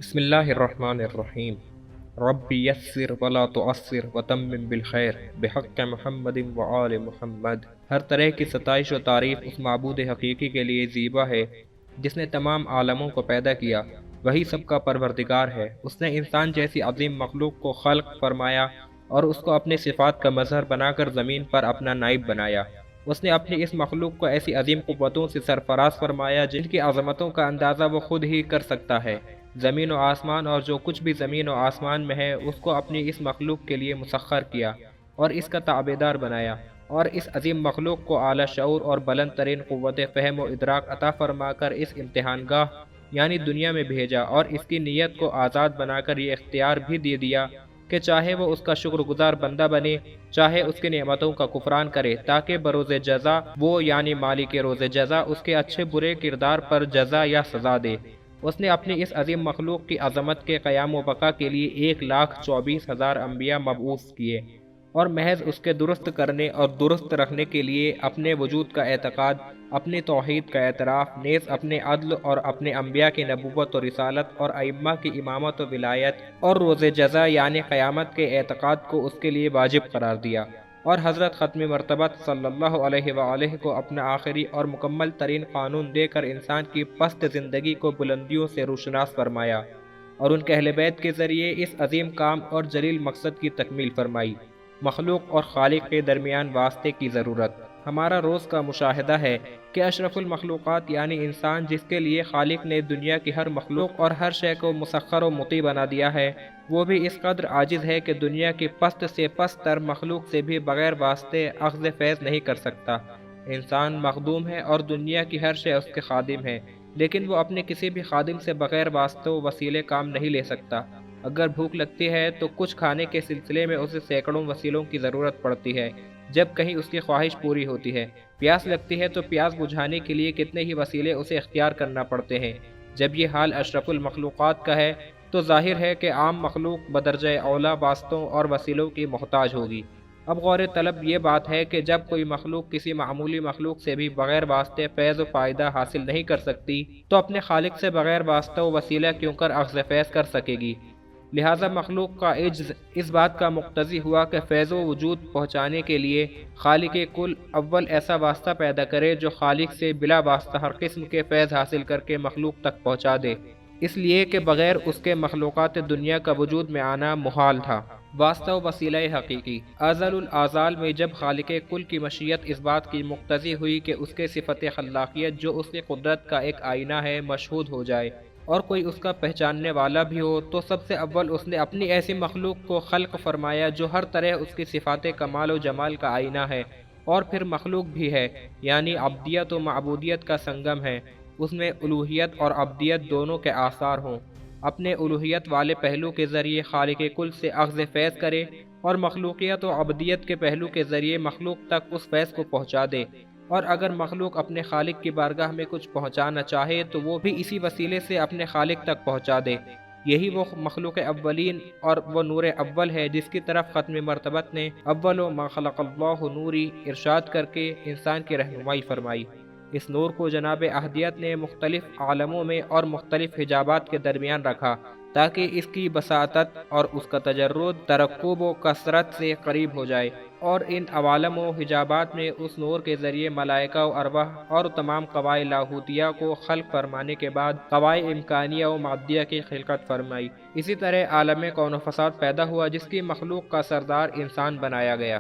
بسم اللہ الرحمن الرحیم۔ رب یسر ولا تعسر وتمم بالخیر بحق محمد وآل محمد۔ ہر طرح کی ستائش و تعریف اس معبود حقیقی کے لیے زیبا ہے جس نے تمام عالموں کو پیدا کیا، وہی سب کا پروردگار ہے۔ اس نے انسان جیسی عظیم مخلوق کو خلق فرمایا اور اس کو اپنی صفات کا مظہر بنا کر زمین پر اپنا نائب بنایا۔ اس نے اپنی اس مخلوق کو ایسی عظیم قوتوں سے سرفراز فرمایا جن کی عظمتوں کا اندازہ وہ خود ہی کر سکتا ہے۔ زمین و آسمان اور جو کچھ بھی زمین و آسمان میں ہے اس کو اپنی اس مخلوق کے لیے مسخر کیا اور اس کا تابعدار بنایا، اور اس عظیم مخلوق کو اعلیٰ شعور اور بلند ترین قوت فہم و ادراک عطا فرما کر اس امتحان گاہ یعنی دنیا میں بھیجا، اور اس کی نیت کو آزاد بنا کر یہ اختیار بھی دے دیا کہ چاہے وہ اس کا شکر گزار بندہ بنے، چاہے اس کی نعمتوں کا کفران کرے، تاکہ بروز جزا وہ یعنی مالک روز جزا اس کے اچھے برے کردار پر جزا یا سزا دے۔ اس نے اپنی اس عظیم مخلوق کی عظمت کے قیام و بقا کے لیے 1,24,000 انبیاء مبعوث کیے، اور محض اس کے درست کرنے اور درست رکھنے کے لیے اپنے وجود کا اعتقاد، اپنی توحید کا اعتراف، نیز اپنے عدل اور اپنے انبیاء کی نبوت و رسالت اور ائمہ کی امامت و ولایت اور روز جزا یعنی قیامت کے اعتقاد کو اس کے لیے واجب قرار دیا، اور حضرت ختم مرتبت صلی اللہ علیہ وآلہ کو اپنا آخری اور مکمل ترین قانون دے کر انسان کی پست زندگی کو بلندیوں سے روشناس فرمایا، اور ان کے اہل بیت کے ذریعے اس عظیم کام اور جلیل مقصد کی تکمیل فرمائی۔ مخلوق اور خالق کے درمیان واسطے کی ضرورت۔ ہمارا روز کا مشاہدہ ہے کہ اشرف المخلوقات یعنی انسان، جس کے لیے خالق نے دنیا کی ہر مخلوق اور ہر شے کو مسخر و مطیع بنا دیا ہے، وہ بھی اس قدر عاجز ہے کہ دنیا کی پست سے پست تر مخلوق سے بھی بغیر واسطے اخذ فیض نہیں کر سکتا۔ انسان مخدوم ہے اور دنیا کی ہر شے اس کے خادم ہے، لیکن وہ اپنے کسی بھی خادم سے بغیر واسطے و وسیلے کام نہیں لے سکتا۔ اگر بھوک لگتی ہے تو کچھ کھانے کے سلسلے میں اسے سینکڑوں وسیلوں کی ضرورت پڑتی ہے جب کہیں اس کی خواہش پوری ہوتی ہے۔ پیاس لگتی ہے تو پیاس بجھانے کے لیے کتنے ہی وسیلے اسے اختیار کرنا پڑتے ہیں۔ جب یہ حال اشرف المخلوقات کا ہے تو ظاہر ہے کہ عام مخلوق بدرجہ اولیٰ واسطوں اور وسیلوں کی محتاج ہوگی۔ اب غور طلب یہ بات ہے کہ جب کوئی مخلوق کسی معمولی مخلوق سے بھی بغیر واسطے فیض و فائدہ حاصل نہیں کر سکتی تو اپنے خالق سے بغیر واسطہ و وسیلہ کیوں کر اخذ فیض کر سکے گی؟ لہذا مخلوق کا عجز اس بات کا مقتضی ہوا کہ فیض و وجود پہنچانے کے لیے خالق کل اول ایسا واسطہ پیدا کرے جو خالق سے بلا واسطہ ہر قسم کے فیض حاصل کر کے مخلوق تک پہنچا دے، اس لیے کہ بغیر اس کے مخلوقات دنیا کا وجود میں آنا محال تھا۔ واسطہ و وسیلہ حقیقی۔ ازل الازال میں جب خالق کل کی مشیت اس بات کی مقتضی ہوئی کہ اس کے صفت خلاقیت جو اس کی قدرت کا ایک آئینہ ہے مشہود ہو جائے اور کوئی اس کا پہچاننے والا بھی ہو، تو سب سے اول اس نے اپنی ایسی مخلوق کو خلق فرمایا جو ہر طرح اس کی صفات کمال و جمال کا آئینہ ہے، اور پھر مخلوق بھی ہے یعنی عبدیت و معبودیت کا سنگم ہے، اس میں الوہیت اور عبدیت دونوں کے آثار ہوں۔ اپنے الوہیت والے پہلو کے ذریعے خالق کل سے اخذ فیض کرے اور مخلوقیت و عبدیت کے پہلو کے ذریعے مخلوق تک اس فیض کو پہنچا دے، اور اگر مخلوق اپنے خالق کی بارگاہ میں کچھ پہنچانا چاہے تو وہ بھی اسی وسیلے سے اپنے خالق تک پہنچا دے۔ یہی وہ مخلوق اولین اور وہ نور اول ہے جس کی طرف ختم مرتبت نے اول ما خلق اللہ نوری ارشاد کر کے انسان کی رہنمائی فرمائی۔ اس نور کو جناب احدیت نے مختلف عالموں میں اور مختلف حجابات کے درمیان رکھا تاکہ اس کی بساطت اور اس کا تجرد ترقب و کثرت سے قریب ہو جائے، اور ان عوالم و حجابات میں اس نور کے ذریعے ملائکہ و ارواح اور تمام قوائے لاہوتیہ کو خلق فرمانے کے بعد قوائے امکانیہ و مادیہ کی خلقت فرمائی۔ اسی طرح عالم کون و فساد پیدا ہوا جس کی مخلوق کا سردار انسان بنایا گیا۔